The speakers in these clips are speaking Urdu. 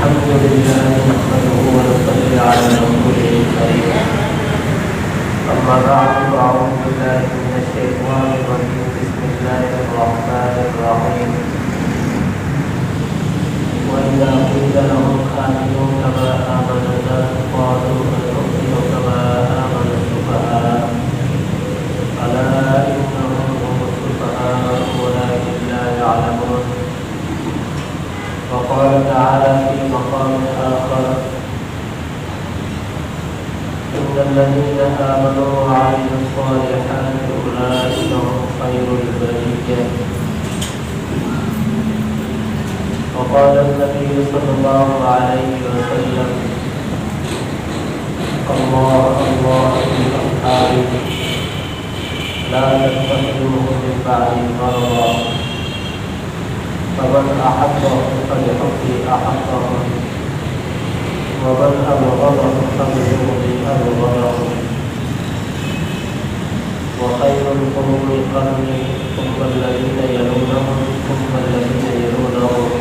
الحمد لله نحمده ونصلي على رسوله الكريم أما بعد فأعوذ بالله من الشيطان الرجيم بسم الله الرحمن الرحيم وإذا قيل لهم آمنوا كما آمن الناس قالوا أنؤمن كما آمن السفهاء ألا إنهم هم السفهاء ولكن لا يعلمون. وقال تعالى في مقام آخر إن الذين آمنوا وعملوا الصالحات أولئك هم خير البرية. وقال النبي صلى الله عليه وسلم الله الله في أصحابي لا تتخذوهم من بعد مرضا فمن أحبهم فلحبي أحبهم ومن أبغضهم فبغضي أبغضهم. وخير القرون قرني ثم الذين يلونهم ثم الذين يلونهم.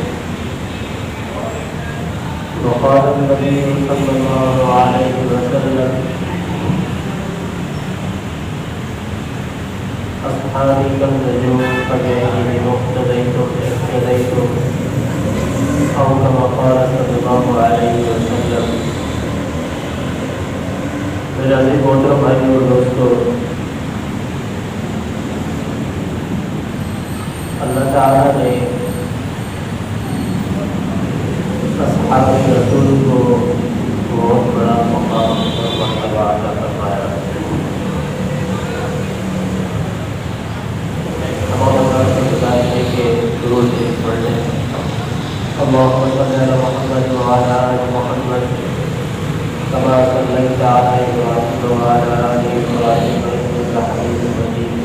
وقال النبي صلى الله عليه وسلم أصحابي كالنجوم فبأيهم اقتديتم اهتديتم أو كما قال صلی اللہ علیہ وسلم. میرے عزیز محترم بھائی اور دوستو، اللہ تعالیٰ نے اصحاب رسول کو بہت بڑا مقام اور مرتبہ عطا فرمایا. تمام اللہ سے گزارش ہے کہ درود پڑھ لیں. اللهم صل على محمد وعلى آل محمد كما صليت على إبراهيم وعلى آل إبراهيم إنك حميد مجيد.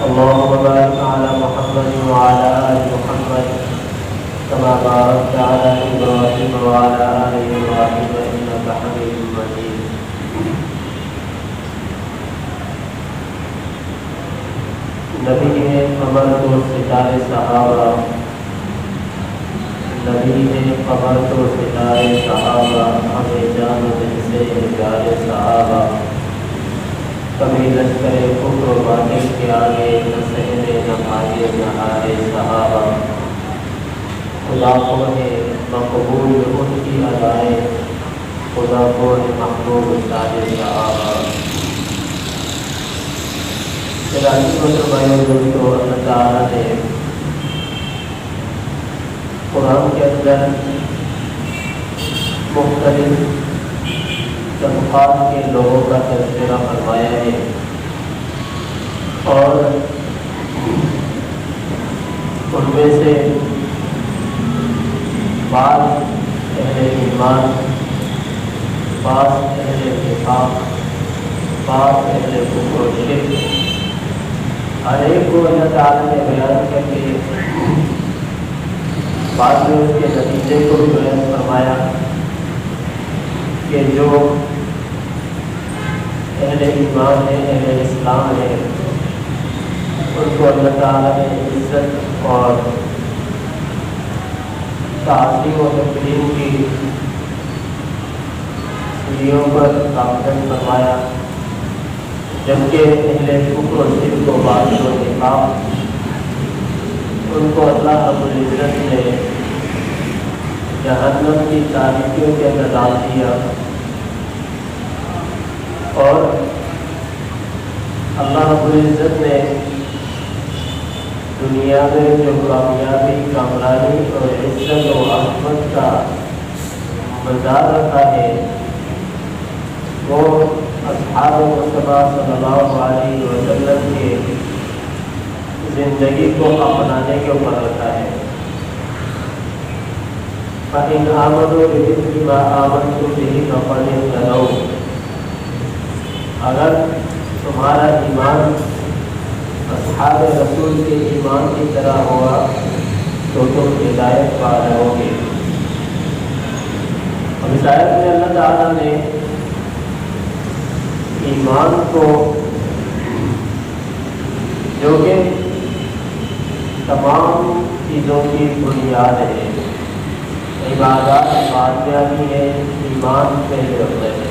اللهم بارك على محمد وعلى آل محمد كما باركت على إبراهيم وعلى آل إبراهيم إنك حميد مجيد. نبی نے قمر کو ستارے صحابہ، نبی نے قمر کو ستارے صحابہ، ہمیں جان دل سے انکار صحابہ. کبھی لشکر کفر و باطل کے آگے نہ سہنے نہ بھاگے نہ ہارے صحابہ. خدا کو نے مقبول ان کی ادائیں، خدا کو نے محبوب سارے صحابہ. میرا بھائی دوستو، اللہ تعالیٰ نے قرآن کے اندر مختلف طبقات کے لوگوں کا تذکرہ فرمایا ہے اور ان میں سے بعض اہل ایمان، بعض اہل نفاق، بعض اہل کفر و شرک، ہر ایک کو اللہ تعالیٰ نے بیان کر کے بعد میں اس کے نتیجے کو بھی بیان فرمایا کہ جو اہل ایمان ہے، اہل اسلام ہے، ان کو اللہ تعالیٰ نے عزت اور تعظیم و تکریم کی سیڑھیوں پر گامزن فرمایا، جبکہ اہل کفر و شرک و باطل و نفاق ان کو اللہ رب العزت نے جہنم کی تاریکیوں کے اندر ڈال دیا اور اللہ رب العزت نے دنیا میں جو کامیابی، کامرانی اور عزت و عظمت کا مزار رکھا ہے وہ اصحاب مصطفیٰ صلی اللہ علیہ وسلم کے زندگی کو اپنانے کے اوپر رکھا ہے. فَإِنْ آمَنُوا بِمِثْلِ مَا آمَنْتُمْ بِهِ فَقَدِ اهْتَدَوْا. اگر تمہارا ایمان اصحاب رسول کے ایمان کی طرح ہوا تو تم ہدایت پا رہو گے. اور اس آیت میں اللہ تعالیٰ نے ایمان کو، جو کہ تمام چیزوں کی بنیاد ہے، عبادات باقیہ بھی ہے، ایمان پہلے ہوتا ہے۔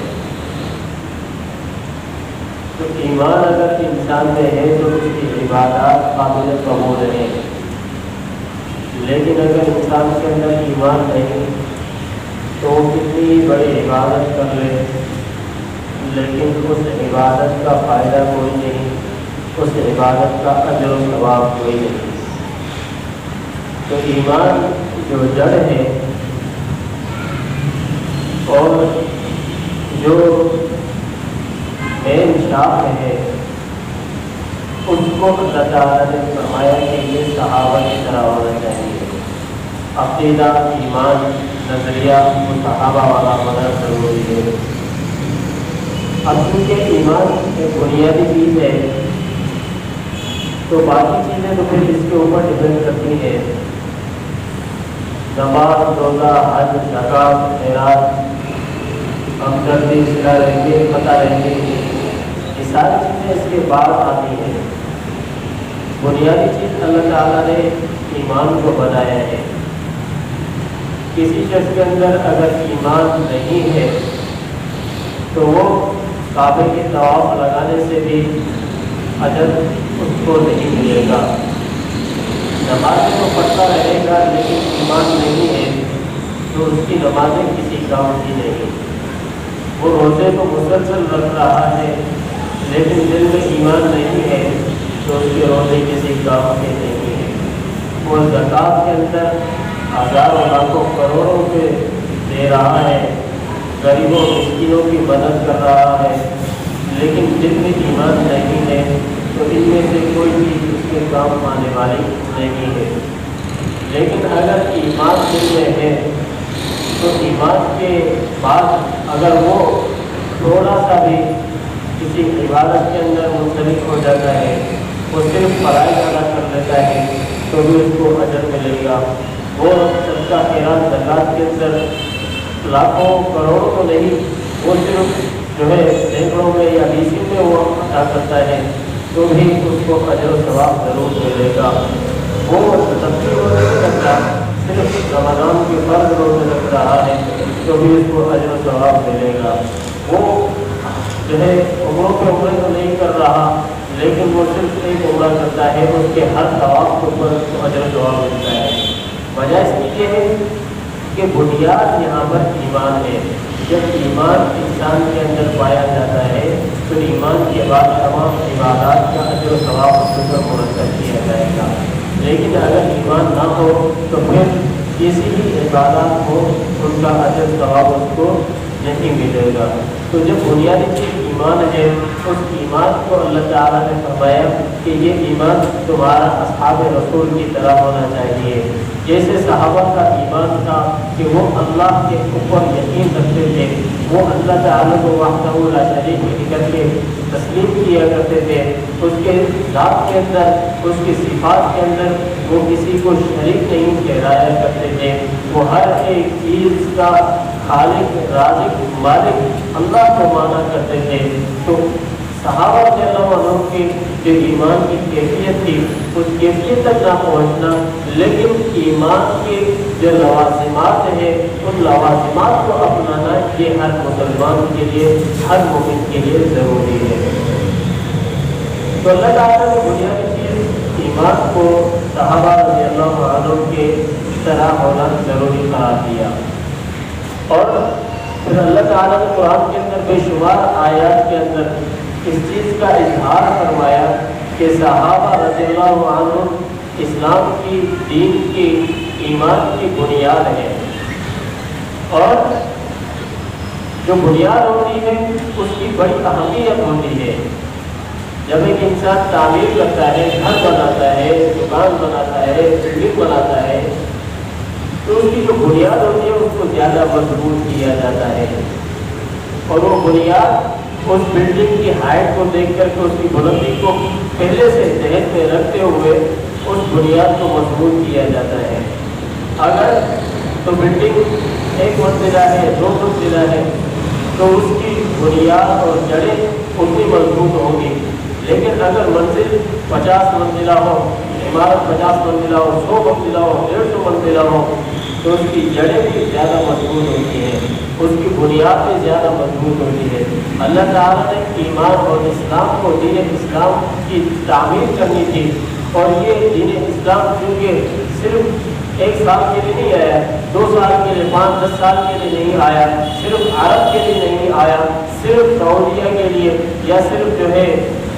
تو ایمان اگر انسان میں ہے تو اس کی عبادات قابل قبول ہے، لیکن اگر انسان کے اندر ایمان نہیں تو وہ کتنی بڑی عبادت کر لے لیکن اس عبادت کا فائدہ کوئی نہیں، اس عبادت کا اجر و ثواب کوئی نہیں۔ تو ایمان جو جڑ ہے اور جو مین شاخ ہے اس کو اللہ تعالیٰ نے فرمایا کہ یہ صحابہ کی طرح ہونا چاہیے۔ عقیدہ، ایمان، نظریہ وہ صحابہ والا ہونا ضروری ہے۔ اب چونکہ ایمان ایک بنیادی چیز ہے تو باقی چیزیں تو پھر اس کے اوپر ڈپینڈ کرتی ہیں، نماز، روزہ، حج، زکوٰۃ، خیرات، ہمدردی، صلہ رحمی، پتہ رہنی، یہ ساری چیزیں اس کے بعد آتی ہیں۔ بنیادی چیز اللہ تعالیٰ نے ایمان کو بنایا ہے۔ کسی شخص کے اندر اگر ایمان نہیں ہے تو وہ کعبے کے طواف لگانے سے بھی اجر اس کو نہیں ملے گا۔ نمازیں تو پڑھتا رہے گا لیکن ایمان نہیں ہے تو اس کی نمازیں کسی کام کی نہیں۔ وہ روزے کو مسلسل رکھ رہا ہے لیکن دل میں ایمان نہیں ہے تو اس کے روزے کسی کام کے نہیں ہیں۔ وہ زکوٰۃ کے اندر ہزاروں لاکھوں کروڑوں روپے دے رہا ہے، غریبوں مسکینوں کی مدد کر رہا ہے، لیکن دل میں ایمان نہیں ہے تو ان میں سے کوئی چیز اس کے کام آنے والی نہیں ہے۔ لیکن اگر ایمان دل میں ہے تو ایمان کے بعد اگر وہ تھوڑا سا بھی کسی عبادت کے اندر منسلک ہو جاتا ہے، وہ صرف فرائض ادا کر لیتا ہے تو بھی اس کو اجر ملے گا۔ وہ صدقہ خیرات زکوٰۃ کے اندر لاکھوں کروڑوں تو نہیں، وہ صرف جو ہے سینکڑوں میں یا بیسوں میں وہ ادا کرتا ہے تو بھی اس کو اجر و ثواب ضرور ملے گا۔ وہ تقریر روزے نہیں رکھتا، صرف رمضان کے فرض روزے رکھ رہا ہے تو بھی اس کو اجر و ثواب ملے گا۔ وہ جو ہے عمروں پہ عمرے تو نہیں کر رہا لیکن وہ صرف ایک عمرہ کرتا ہے، اس کے ہر ثواب کے اوپر اس کو اجر و ثواب ملتا ہے۔ وجہ اس کی یہ ہے کہ بنیاد یہاں پر ایمان ہے۔ جب ایمان انسان کے اندر پایا جاتا ہے تو ایمان کے بعد تمام عبادات کا اجر و ثواب اس کے اوپر مرتب کیا جائے گا۔ لیکن اگر ایمان نہ ہو تو پھر کسی بھی عبادات کو ان کا اجر ثواب اس کو نہیں ملے گا۔ تو جب بنیادی چیز ایمان ہے، اس ایمان کو اللہ تعالیٰ نے فرمایا کہ یہ ایمان تمہارا اصحاب رسول کی طرح ہونا چاہیے، جیسے صحابہ کا ایمان تھا کہ وہ اللہ کے اوپر یقین رکھتے تھے، وہ اللہ تعالیٰ کو وحدہ لا شریک کر کے تسلیم کیا کرتے تھے، اس کے ذات کے اندر، اس کی صفات کے اندر وہ کسی کو شریک نہیں ٹھہرایا کرتے تھے، وہ ہر ایک چیز کا خالق، رازق، مالک اللہ کو مانا کرتے تھے۔ تو صحابہ رضی اللہ عنہ کی جو ایمان کی کیفیت تھی اس کیفیت تک نہ پہنچنا، لیکن ایمان کے جو لوازمات ہیں ان لوازمات کو اپنانا یہ ہر مسلمان کے لیے، ہر مومن کے لیے ضروری ہے۔ تو اللہ تعالیٰ نے بنیادی چیز ایمان کو صحابہ رضی اللہ عنہ کے طرح ہونا ضروری قرار دیا، اور پھر اللہ تعالیٰ نے قرآن کے اندر بے شمار آیات کے اندر اس چیز کا اظہار فرمایا کہ صحابہ رضی اللہ عنہ اسلام کی، دین کی، ایمان کی بنیاد ہے، اور جو بنیاد ہوتی ہے اس کی بڑی اہمیت ہوتی ہے۔ جب ایک انسان تعمیر کرتا ہے، گھر بناتا ہے، دکان بناتا ہے، بلڈنگ بناتا ہے تو اس کی جو بنیاد ہوتی ہے اس کو زیادہ مضبوط کیا جاتا ہے، اور وہ بنیاد اس بلڈنگ کی ہائٹ کو دیکھ کر کے، اس کی بلندی کو پہلے سے ذہن میں رکھتے ہوئے اس بنیاد کو مضبوط کیا جاتا ہے۔ اگر تو بلڈنگ ایک منزلہ ہے، 2 منزلہ ہے تو اس کی بنیاد اور جڑیں اتنی مضبوط ہوں گی، لیکن اگر منزل 50 منزلہ ہو، عمارت 50 منزلہ ہو، 100 منزلہ ہو، 150 منزلہ ہو تو اس کی جڑیں بھی زیادہ مضبوط ہوتی ہیں، اس کی بنیاد بھی زیادہ مضبوط ہوتی ہے۔ اللہ تعالیٰ نے ایمان اور اسلام کو، دین اسلام کی تعمیر کرنی تھی، اور یہ دین اسلام کیونکہ صرف 1 سال کے لیے نہیں آیا، 2 سال کے لیے، 5-10 سال کے لیے نہیں آیا، صرف عرب کے لیے نہیں آیا، صرف سعودیہ کے لیے یا صرف جو ہے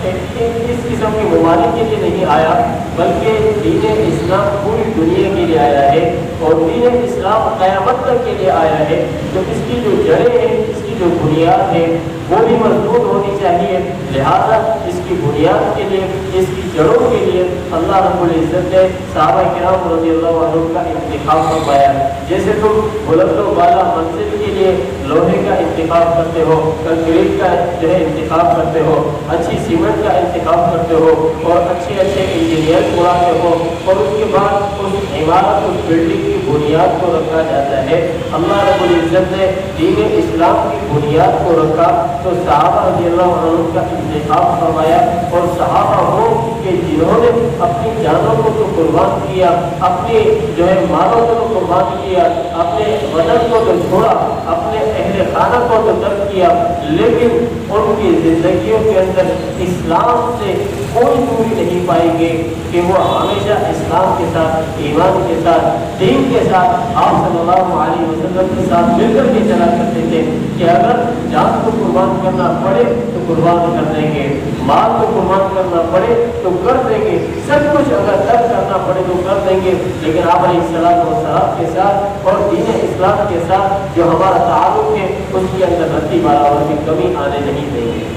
اس قسم کے ممالک کے لیے نہیں آیا، بلکہ دین اسلام پوری دنیا کے لیے آیا ہے، اور دین اسلام قیامت تک کے لیے آیا ہے۔ تو اس کی جو جڑیں ہیں، اس کی جو بنیاد ہے وہ بھی مضبوط ہونی چاہیے، لہذا اس کی بنیاد کے لیے، اس کی جڑوں کے لیے اللہ رب العزت نے صحابہ کرام رضی اللہ عنہ کا انتخاب فرمایا۔ جیسے تم بلند و بالا منزل کے لیے لوہے کا انتخاب کرتے ہو، کنکریٹ کا جو ہے انتخاب کرتے ہو، اچھی سیمنٹ کا انتخاب کرتے ہو، اور اچھے انجینئر بلاتے ہو، اور اس کے بعد اس عمارت، اس بلڈنگ کی بنیاد کو رکھا جاتا ہے۔ اللہ رب العزت نے دین اسلام کی بنیاد کو رکھا، تو صحابہ رضی اللہ عنہ کا انتخاب فرمایا، اور صحابہ وہ کہ جنہوں نے اپنی جانوں کو تو قربان کیا، اپنے جو ہے مالوں کو تو قربان کیا، اپنے وطن کو تو چھوڑا، اپنے اہل خانہ کو تو ترک کیا، لیکن ان کی زندگیوں کے اندر اسلام سے کوئی دوری نہیں پائیں گے کہ وہ ہمیشہ اسلام کے ساتھ، ایمان کے ساتھ، دین کے ساتھ، آپ صلی اللہ علیہ وسلم کے ساتھ مل کر کے چلا کرتے تھے کہ اگر جان کو قربان کرنا پڑے تو قربان کر دیں گے، مال کو قربان کرنا پڑے تو کر دیں گے، سب کچھ اگر ترک کرنا پڑے تو کر دیں گے، لیکن آپ علیہ السلام کے ساتھ اور دین اسلام کے ساتھ جو ہمارا تعلق ہے اس کے اندر رتی برابر کی کمی آنے نہیں دیں گے۔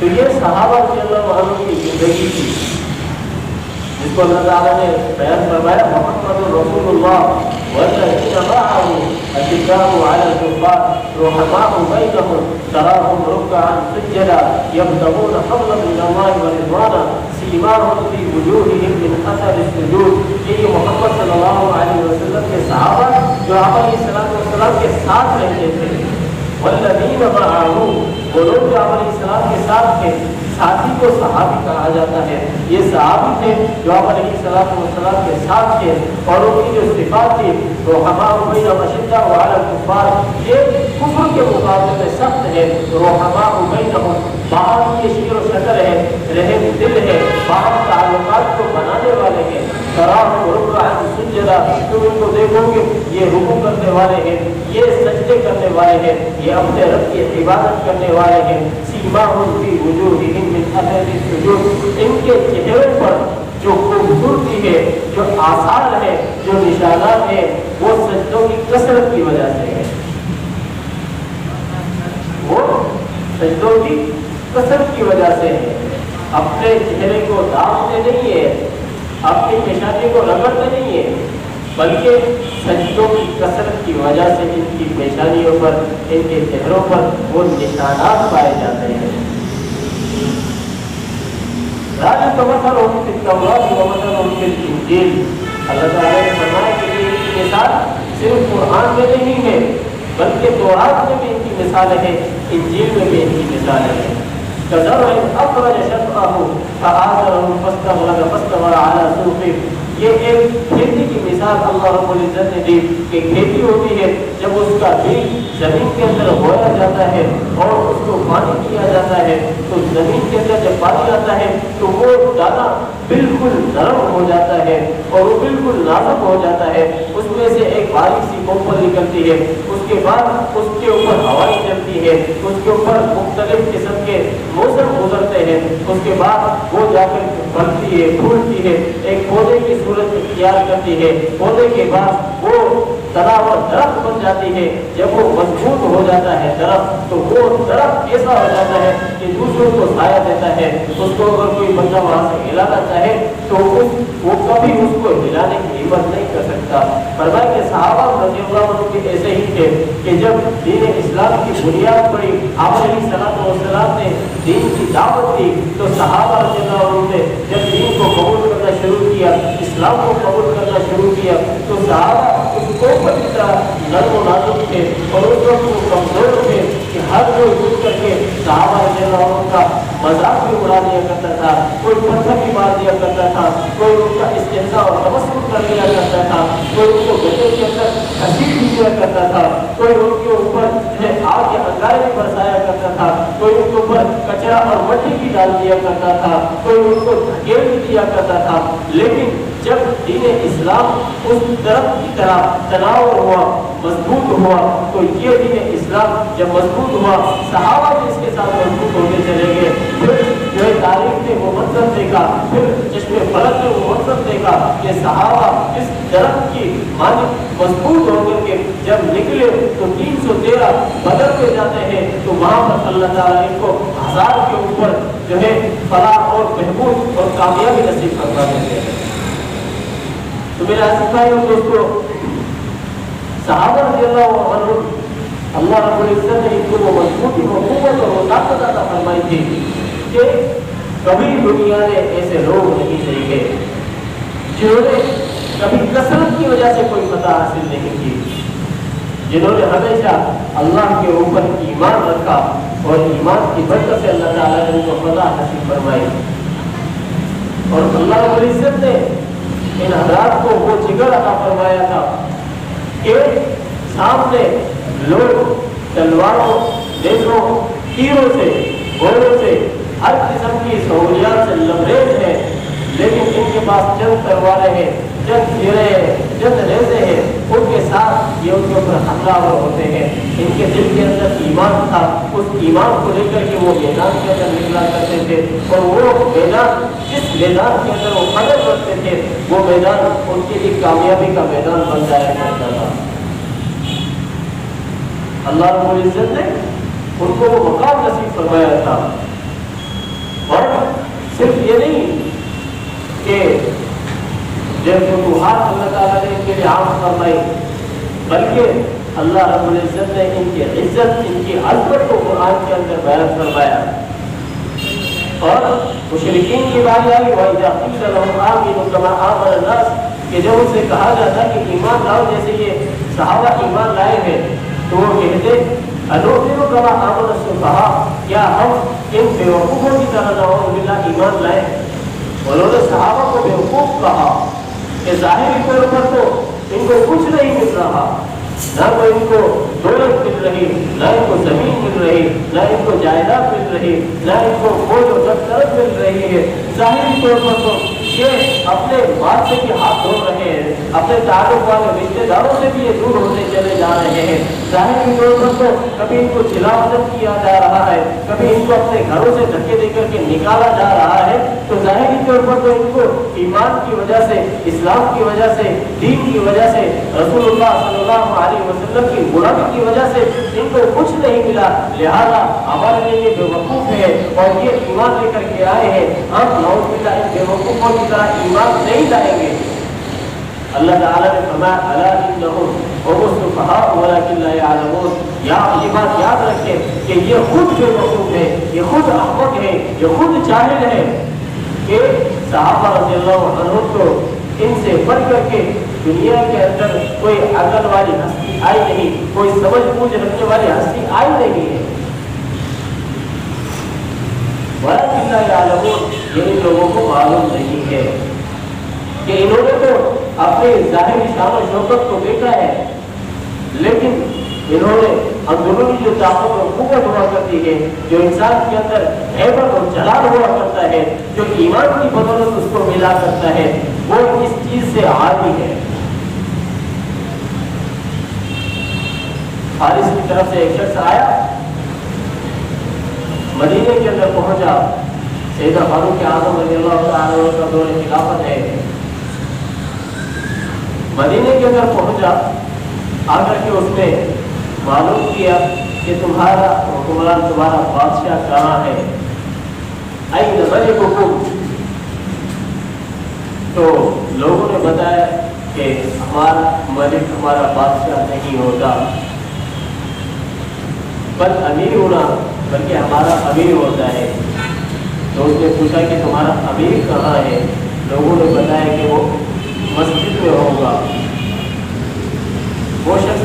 تو یہ صحابہ رضی اللہ عنہ کی زندگی تھی، جس کو اللہ تعالیٰ نے بیان فرمایا، محمد رسول اللہ والذین معه اشداء علی الکفار رحماء بینہم تراہم رکعا سجدا یبتغون فضلا من اللہ ورضوانا سیماہم فی وجوہہم من اثر السجود۔ یہ محمد صلی اللہ علیہ وسلم کے صحابہ جو آپ علیہ السلام کے ساتھ رہتے تھے، والذین معه، وہ لوگ جو آپ علیہ السلام کے ساتھ تھے، ساتھی کو صحابی کہا جاتا ہے، یہ صحابی تھے جو آپ علیہ السلام کے ساتھ تھے، اور ان کی جو صفات تھی رحماء بینہم اشداء علی الکفار، یہ کفر کے مقابلے میں سخت ہے، رحماء بینہم، باہم کی شکل و شکل ہے، رحم دل ہے، باہم تعلقات کو بنانے والے ہیں، تراہم رکعا سجدا، تم ان کو دیکھو گے یہ رکوع کرنے والے ہیں، یہ سجدے کرنے والے ہیں، یہ اپنے رب کی عبادت کرنے والے ہیں، سیماہم فی وجوہہم من اثر السجود، ان کے چہروں پر جو خوبصورتی ہے، جو آثار ہے، جو نشانات ہیں، وہ سجدوں کی کثرت کی وجہ سے ہے، وہ سجدوں کی کثرت کی وجہ سے ہے۔ اپنے چہرے کو داغتے نہیں ہے، اپنی پیشانی کو رگڑتے نہیں ہے، بلکہ سجدوں کی کثرت کی وجہ سے ان کی پیشانیوں پر، ان کے چہروں پر وہ نشانات پائے جاتے ہیں۔ ذالک مثلهم فی التوراۃ ومثلهم فی الانجیل، اللہ تعالیٰ نے فرمایا کہ یہ ان کی مثال صرف قرآن میں نہیں ہے، بلکہ تورات میں بھی ان کی مثالیں ہیں، انجیل میں بھی ان کی مثالیں ہیں۔ كزرع أخرج شطأه فآزره فاستغلظ فاستوى على سوقه، یہ ایک کھیتی کی مثال اللہ رب العزت نے دی کہ کھیتی ہوتی ہے، جب اس کا بیج زمین کے اندر بویا جاتا ہے اور اس کو پانی کیا جاتا ہے، تو زمین کے اندر جب پانی آتا ہے تو وہ دانا بالکل نرم ہو جاتا ہے اور وہ بالکل نازک ہو جاتا ہے، اس میں سے ایک باریک سی کوپل نکلتی ہے، اس کے بعد اس کے اوپر ہوائیں چلتی ہے، اس کے اوپر مختلف قسم کے موسم گزرتے ہیں، اس کے بعد وہ جا کر بڑھتی ہے، پھولتی ہے، ایک پودے کی صورت اختیار کرتی ہے، پودے کے بعد وہ تناور درخت بن جاتی ہے، جب وہ مضبوط ہو جاتا ہے درخت تو وہ درخت ایسا ہو جاتا ہے کہ دوسروں کو سایہ دیتا ہے، اس کو اگر کوئی بندہ وہاں سے ہلانا چاہے تو وہ کبھی اس کو ہلانے کی ہمت نہیں کر سکتا۔ فرمایا کہ صحابہ رضی اللہ عنہ کے ایسے ہی تھے کہ جب دین اسلام کی بنیاد پڑی، آپ علیہ السلام نے دین کی دعوت دی، تو صحابہ رضی اللہ عنہ نے جب دین کو قبول کرنا شروع کیا، اسلام کو قبول کرنا شروع کیا، تو صحابہ اس قوت کی طرح نرم و نازک تھے اور اس وقت وہ کمزور تھے کہ ہر کوئی اٹھ کر کے صحابہ رضی اللہ عنہ کا مذاق بھی اڑا دیا کرتا تھا، کوئی پتھر بھی مار دیا کرتا تھا، کوئی ان کا استہزاء اور تبسم کر لیا کرتا تھا، کوئی ان کو گدے کے اندر گھسیٹ بھی دیا کرتا تھا، کوئی ان کے اوپر آگ کے انگارے بھی برسایا کرتا تھا، کوئی ان کے اوپر کچرا اور مٹی بھی ڈال دیا کرتا تھا، کوئی ان کو دھکیل بھی دیا کرتا تھا۔ لیکن جب دین اسلام اس طرف کی طرح تناور ہوا، مضبوط ہوا، تو یہ دین اسلام جب مضبوط ہوا، صحابہ بھی اس کے ساتھ مضبوط ہوتے چلے گئے۔ پھر جو ہے تاریخ نے وہ منظر دیکھا، پھر چشم فلک نے وہ منظر دیکھا کہ صحابہ اس درخت کی مانند مضبوط ہو کر کے جب نکلے تو 313 بدر پہ جاتے ہیں، تو وہاں پر اللہ تعالیٰ ان کو 1000 کے اوپر جو ہے فلاح اور بہبود اور کامیابی نصیب فرما دیتے ہیں۔ تو میرے عزیز بھائیو اور دوستو، صحابہ رضی اللہ عنہ اللہ رب العزت نے ان کو وہ مضبوطی و قوت اور طاقت عطا فرمائی تھی کہ کبھی دنیا نے ایسے لوگ نہیں دیکھے جنہوں نے کبھی کثرت کی وجہ سے کوئی فتح حاصل نہیں کی، جنہوں نے ہمیشہ اللہ کے اوپر ایمان رکھا اور ایمان کی برکت سے اللہ تعالیٰ نے ان کو فتح حاصل فرمائی۔ اور اللہ رب العزت نے ان حضرات کو وہ جگر عطا فرمایا تھا کہ سامنے لوگ تلواروں، نیزوں، تیروں سے، گھوڑوں سے، ہر قسم کی سہولیات سے لبریز ہیں، لیکن ان کے پاس چند تلواریں ہیں، چند تیریں ہیں، چند نیزے ہیں، ان کے ساتھ یہ ان کے اوپر حملہ ہوتے ہیں۔ ان کے دل کے اندر ایمان تھا، اس ایمان کو لے کر کے وہ میدان کے اندر نکلا کرتے تھے، اور وہ میدان جس میدان کے اندر وہ قدم رکھتے تھے وہ میدان ان کے لیے کامیابی کا میدان بن جایا کرتا تھا۔ اللہ رب العزت نے ان کو وہ مقام نصیب فرمایا تھا۔ اور صرف یہ نہیں کہ جب فتوحات اللہ تعالیٰ نے ان کے لیے عام فرمائی، بلکہ اللہ رب العزت نے ان کی عزت، ان کی عظمت کو قرآن کے اندر بیان فرمایا۔ اور مشرکین کی بات آئی وَإِذَا قِيلَ لَهُمْ آمِنُوا كَمَا آمَنَ النَّاسُ کہ جب ان سے کہا جاتا کہ ایمان لاؤ جیسے یہ صحابہ ایمان لائے ہیں، تو وہ کہتے اَنُؤْمِنُ كَمَا آمَنَ السُّفَهَاءُ کیا ہم ان بیوقوفوں کی طرح نعوذ باللہ ایمان لائیں؟ انہوں نے صحابہ کو بیوقوف کہا کہ ظاہری طور پر تو ان کو کچھ نہیں مل رہا، نہ تو ان کو دولت مل رہی، نہ ان کو زمین مل رہی، نہ ان کو جائیداد مل رہی، نہ ان کو فوج و دفترت مل رہی ہے۔ ظاہری طور پر تو یہ اپنے بات سے بھی ہاتھ دھو رہے ہیں، اپنے تعلق والے رشتے داروں سے بھی یہ دور ہوتے چلے جا رہے ہیں۔ ظاہری طور پر تو کبھی ان کو جلا وطن کیا جا رہا ہے، کبھی ان کو اپنے گھروں سے دھکے دے کر کے نکالا جا رہا ہے، تو ظاہری طور پر تو ان کو ایمان کی وجہ سے، اسلام کی وجہ سے، دین کی وجہ سے، رسول اللہ صلی اللہ علیہ وسلم کی غلامی کی وجہ سے ان کو کچھ نہیں ملا، لہذا ہمارے لیے یہ بے وقوف ہے اور یہ ایمان لے کر کے آئے ہیں، ہم نعوذ باللہ ان بے وقوفوں کی طرح ایمان نہیں لائیں گے۔ اللہ تعالیٰ نے فرمایا الا انہم هم السفہاء ولکن لا یعلمون، یہ بات یاد رکھیں کہ یہ خود بے وقوف ہے، یہ خود احمق ہے، یہ خود جاہل ہے کہ صحابہ رضی اللہ عنہ کو ان سے بڑھ کر کے دنیا کے اندر کوئی عقل والی ہستی آئی نہیں، کوئی سمجھ بوجھ رکھنے والی ہستی آئی نہیں ہے۔ ولکن لا یعلمون، یہ ان لوگوں کو معلوم نہیں ہے کہ انہوں نے تو اپنے ظاہری شان و شوکت کو دیکھا ہے، لیکن انہوں نے اندرونی جو طاقت اور قوت ہوا کرتی ہے، جو انسان کے اندر ہیبت اور جلال ہوا کرتا ہے، جو ایمان کی بدولت اس کو ملا کرتا ہے، وہ اس چیز سے عاری ہے۔ فارس کی طرف سے ایک شخص آیا، مدینے کے اندر پہنچا، سیدنا فاروق اعظم رضی اللہ تعالیٰ عنہ کا دور خلافت ہے، مدینے کے اندر پہنچا، آ کر کے اس نے معلوم کیا کہ تمہارا حکمران، تمہارا بادشاہ کہاں ہے، این ملککم، تو لوگوں نے بتایا کہ ہمارا ملک، ہمارا بادشاہ نہیں ہوتا، بل امیر ہونا، بلکہ ہمارا امیر ہوتا ہے۔ تو اس نے پوچھا کہ تمہارا امیر کہاں ہے؟ لوگوں نے بتایا کہ وہ مسجد میں ہوگا۔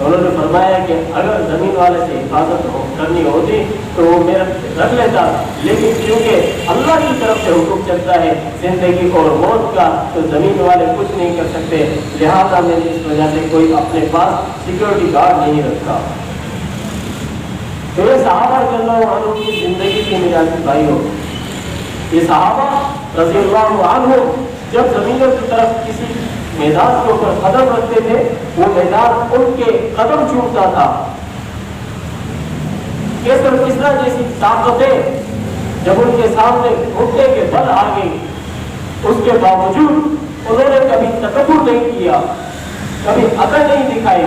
تو انہوں نے فرمایا کہ اگر زمین والے سے حفاظت کرنی ہوتی تو وہ میرا رکھ لیتا، لیکن کیونکہ اللہ کی طرف سے حکم چلتا ہے زندگی اور موت کا، تو زمین والے کچھ نہیں کر سکتے، لہٰذا میں نے اس وجہ سے کوئی اپنے پاس سیکورٹی گارڈ نہیں رکھا۔ تو یہ صحابہ رضی اللہ عنہ کی زندگی کی میراثی بھائی ہو، یہ صحابہ رضی اللہ عنہ جب زمینوں کی طرف کسی میدان کے اوپر قدم رکھتے تھے، وہ میدان ان کے قدم چومتا تھا۔ کس طرح جیسی طاقتیں جب ان کے سامنے گھٹنے کے بل آ گئی، اس کے باوجود انہوں نے کبھی تکبر نہیں کیا، کبھی عقل نہیں دکھائی۔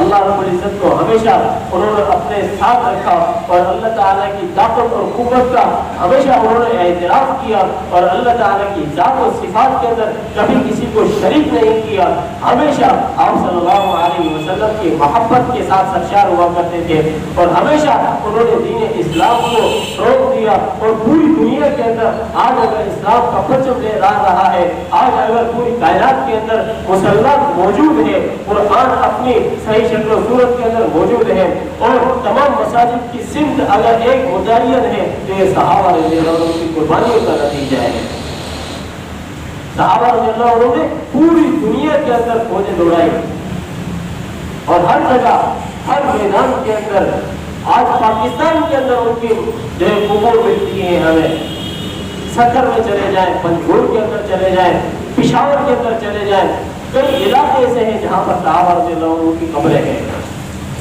اللہ رب العزت کو ہمیشہ انہوں نے اپنے ساتھ رکھا اور اللہ تعالیٰ کی طاقت اور قوت کا ہمیشہ انہوں نے اعتراف کیا، اور اللہ تعالیٰ کی ذات و صفات کے اندر کبھی کسی کو شریک نہیں کیا۔ ہمیشہ آپ صلی اللہ علیہ وسلم کی محبت کے ساتھ سرشار ہوا کرتے تھے، اور ہمیشہ انہوں نے دین اسلام کو روک دیا، اور پوری دنیا کے اندر آج اگر اسلام کا پرچم لہرا رہا ہے، آج اگر پوری کائنات کے اندر مسلمان موجود ہے، قرآن اپنی صحیح شکل و صورت کے اندر موجود ہے، اور تمام مساجد کی سمت اگر ایک متعین ہے تو یہ صحابہ رضی اللہ عنہ کی قربانیوں کا نتیجہ ہے۔ صحابہ رضی اللہ عنہ نے پوری دنیا کے اندر فوجیں دوڑائی، اور ہر جگہ ہر میدان کے اندر، آج پاکستان کے اندر ان کی جو قبور ملتی ہیں، ہمیں سکر میں چلے جائیں، پنجگور کے اندر چلے جائیں، پشاور کے اندر چلے جائیں، کئی علاقے ایسے ہیں جہاں پر صحابہ رضی اللہ عنہ کی قبریں ہیں۔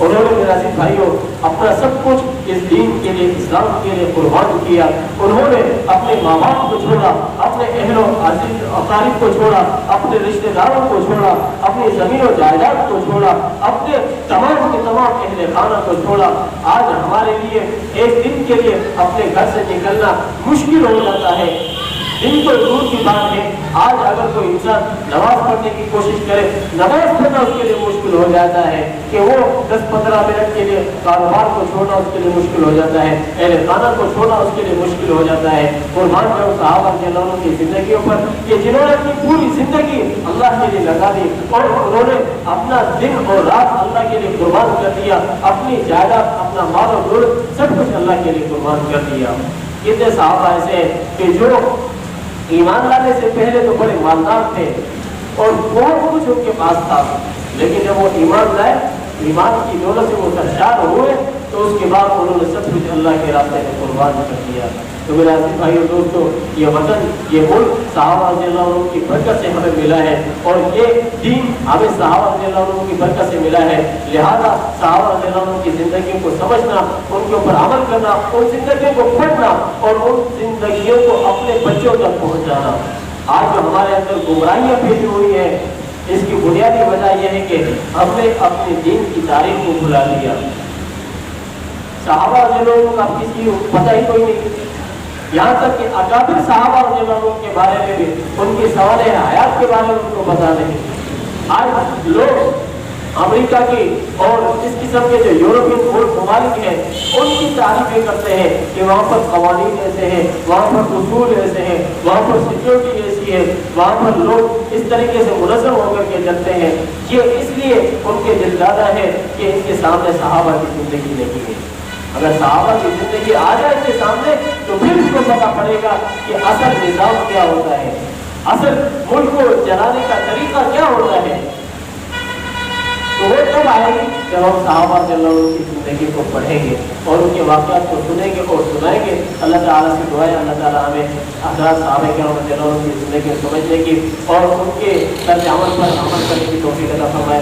انہوں نے میرا بھائیوں اپنا سب کچھ اس دین کے لیے، اسلام کے لیے قربان کیا۔ انہوں نے اپنے ماں باپ کو چھوڑا، اپنے اہل و عزیز اقارب کو چھوڑا، اپنے رشتہ داروں کو چھوڑا، اپنی زمین و جائیداد کو چھوڑا، اپنے تمام کے تمام اہل خانہ کو چھوڑا۔ آج ہمارے لیے ایک دن کے لیے اپنے گھر سے نکلنا مشکل ہو جاتا ہے، دن تو دور کی بات ہے، آج اگر کوئی انسان نماز پڑھنے کی کوشش کرے، نماز پڑھنا اس کے لیے مشکل ہو جاتا ہے، کہ وہ 10-15 منٹ کے لیے کاروبار کو چھوڑنا اس کے لیے مشکل ہو جاتا ہے، اہل خانہ کو چھوڑنا اس کے لیے مشکل ہو جاتا ہے۔ قربان جاؤں صحابہ رضی اللہ عنہ کی زندگیوں پر کہ جنہوں نے اپنی پوری زندگی اللہ کے لیے لگا دی، اور انہوں نے اپنا دن اور رات اللہ کے لیے قربان کر دیا، اپنی جائیداد، اپنا مال و دولت سب کچھ اللہ کے لیے قربان کر دیا۔ کتنے صحابہ ایسے ہیں کہ جو ایمان لانے سے پہلے تو بڑے مالدار تھے اور بہت کچھ ان کے پاس تھا، لیکن جب وہ ایمان لائے، ایمان کی دولت سے وہ سرشار ہوئے، تو اس کے بعد انہوں نے سب کچھ اللہ کے راستے میں قربان کر دیا۔ تو میرے عزیز بھائیو دوستو، یہ وطن، یہ ملک صحابہ رضی اللہ عنہ کی برکت سے ہمیں ملا ہے، اور یہ دین ہمیں صحابہ رضی اللہ عنہ کی برکت سے ملا ہے۔ لہذا صحابہ رضی اللہ عنہ کی زندگیوں کو سمجھنا، ان کے اوپر عمل کرنا، ان زندگیوں کو پڑھنا، اور ان زندگیوں کو اپنے بچوں تک پہنچانا۔ آج جو ہمارے اندر گمراہیاں پھیلی ہوئی ہیں، اس کی بنیادی وجہ یہ ہے کہ ہم نے اپنے دین کی تاریخ کو بھلا دیا۔ صحابہ رضی اللہ عنہ کا کسی کو پتہ ہی کوئی نہیں، یہاں تک کہ اکابر صحابہ رضی اللہ عنہ کے بارے میں بھی، ان کی سوانح حیات کے بارے میں ان کو پتہ نہیں۔ آج لوگ امریکہ کی اور اس قسم کے جو یورپین ممالک ہیں، ان کی تعریفیں کرتے ہیں کہ وہاں پر قوانین ایسے ہیں، وہاں پر اصول ایسے ہیں، وہاں پر سیکورٹی ایسی ہے، وہاں پر لوگ اس طریقے سے منظم ہو کر کے چلتے ہیں۔ یہ اس لیے ان کے دل دادا ہے کہ ان کے سامنے صحابہ کی زندگی نہیں ہے۔ اگر صحابہ کی زندگی آ جائے اس کے سامنے تو پھر اس کو پتہ پڑے گا کہ اصل نظام کیا ہوتا ہے، اصل ملک کو چلانے کا طریقہ کیا ہوتا ہے۔ تو وہ کب آئے گی جب ہم صحابہ رضی اللہ عنہ کی زندگی کو پڑھیں گے اور ان کے واقعات کو سنیں گے اور سنائیں گے۔ اللہ تعالیٰ سے دعا ہے اللہ تعالیٰ ہمیں حضرات صحابہ کرام رضی اللہ عنہ کی زندگی کو سمجھنے کی اور ان کے طرز عمل پر عمل کرنے کی توفیق عطا فرمائے۔